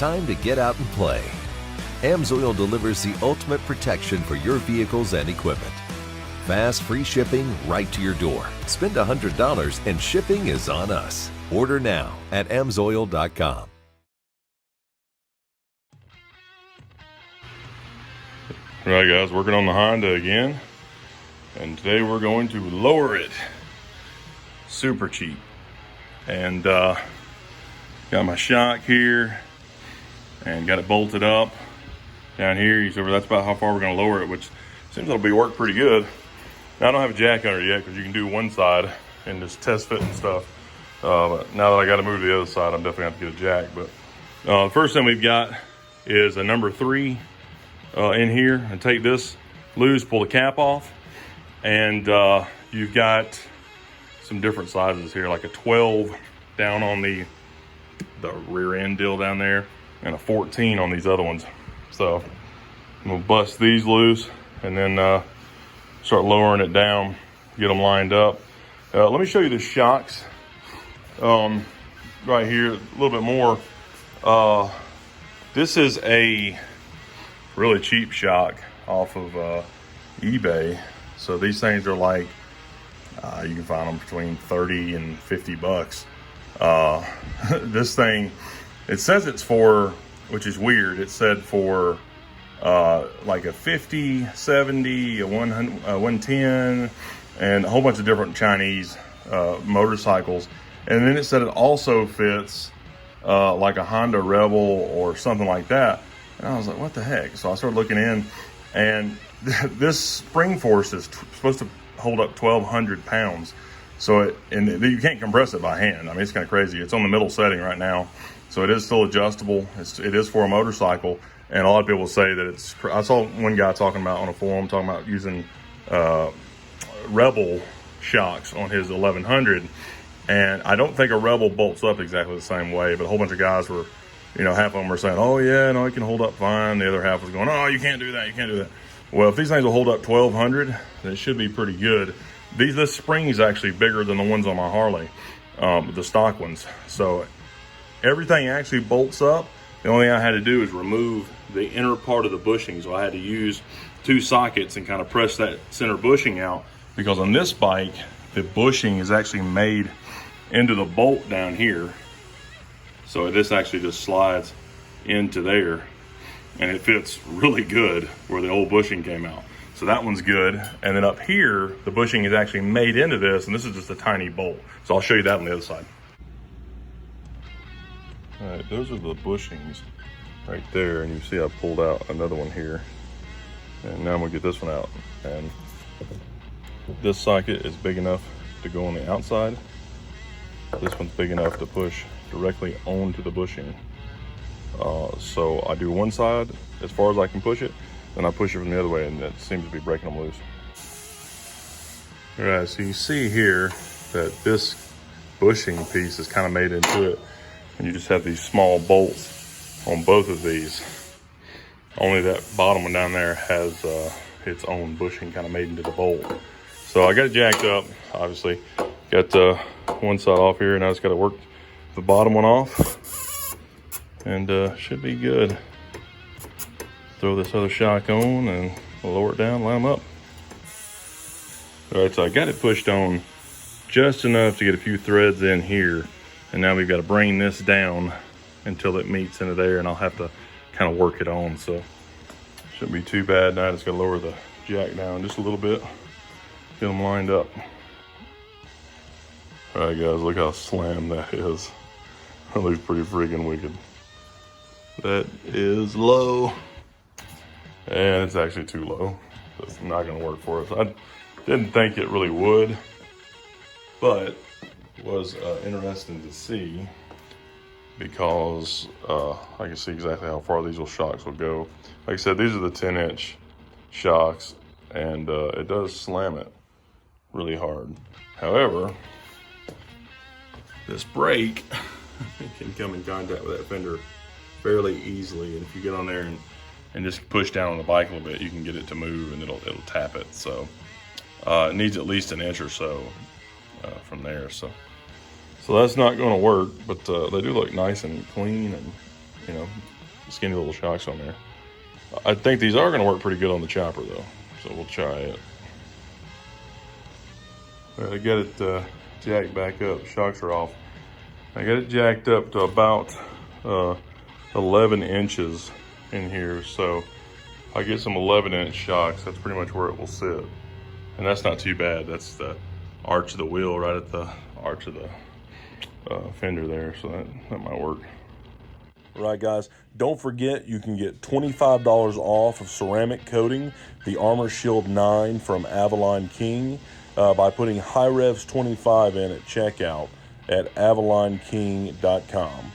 time to get out and play. AMSOIL delivers the ultimate protection for your vehicles and equipment. Fast, free shipping right to your door. Spend $100 and shipping is on us. Order now at amsoil.com. All right, guys, working on the Honda again, and today we're going to lower it. Super cheap. And got my shock here and got it bolted up down here. You see where that's about how far we're going to lower it, which seems it'll be worked pretty good. Now, I don't have a jack under it yet because you can do one side and just test fit and stuff. But now that I got to move to the other side, I'm definitely going to have to get a jack. But the first thing we've got is a number 3 in here. And take this loose, pull the cap off, and you've got some different sizes here, like a 12 down on the rear end deal down there, and a 14 on these other ones. So I'm gonna bust these loose and then start lowering it down, get them lined up. Let me show you the shocks right here a little bit more. This is a really cheap shock off of eBay. So these things are like, you can find them between 30 and 50 bucks. This thing, it says it's for, which is weird, it said for like a 50, 70, a 110, and a whole bunch of different Chinese motorcycles. And then it said it also fits like a Honda Rebel or something like that. And I was like, what the heck? So I started looking in, and this spring force is supposed to hold up 1,200 pounds. So and you can't compress it by hand. I mean, it's kind of crazy. It's on the middle setting right now. So it is still adjustable. It is for a motorcycle. And a lot of people say that it's, I saw one guy talking about on a forum, talking about using Rebel shocks on his 1100. And I don't think a Rebel bolts up exactly the same way, but a whole bunch of guys were, you know, half of them were saying, oh yeah, no, it can hold up fine. The other half was going, oh, you can't do that, you can't do that. Well, if these things will hold up 1,200, then it should be pretty good. This spring is actually bigger than the ones on my Harley, the stock ones. So everything actually bolts up. The only thing I had to do is remove the inner part of the bushing. So I had to use 2 sockets and kind of press that center bushing out, because on this bike, the bushing is actually made into the bolt down here. So this actually just slides into there, and it fits really good where the old bushing came out. So that one's good. And then up here, the bushing is actually made into this, and this is just a tiny bolt. So I'll show you that on the other side. All right, those are the bushings right there, and you see I pulled out another one here. And now I'm gonna get this one out. And this socket is big enough to go on the outside. This one's big enough to push directly onto the bushing. So I do one side as far as I can push it, then I push it from the other way, and it seems to be breaking them loose. All right, so you see here that this bushing piece is kind of made into it, and you just have these small bolts on both of these. Only that bottom one down there has its own bushing kind of made into the bolt. So I got it jacked up, obviously. Got one side off here, and I just got to work the bottom one off, and should be good. Throw this other shock on and lower it down, line them up. All right, so I got it pushed on just enough to get a few threads in here, and now we've got to bring this down until it meets into there, and I'll have to kind of work it on. So shouldn't be too bad. Now I just got to lower the jack down just a little bit, get them lined up. All right, guys, look how slammed that is. That looks pretty freaking wicked. That is low, and it's actually too low. It's not gonna work for us. I didn't think it really would, but it was interesting to see, because I can see exactly how far these shocks will go. Like I said, these are the 10-inch shocks, and it does slam it really hard. However, this brake can come in contact with that fender fairly easily, and if you get on there and just push down on the bike a little bit, you can get it to move, and it'll tap it. So it needs at least an inch or so from there. So that's not going to work, but they do look nice and clean, and you know, skinny little shocks on there. I think these are going to work pretty good on the chopper though, so we'll try it. All right, I got it jacked back up. Shocks are off. I got it jacked up to about 11 inches in here, so I get some 11-inch shocks. That's pretty much where it will sit, and that's not too bad. That's the arch of the wheel right at the arch of the fender there, so that might work. All right, guys, don't forget you can get $25 off of ceramic coating the Armor Shield 9 from Avalon King by putting HiRevz 25 in at checkout at avalonking.com.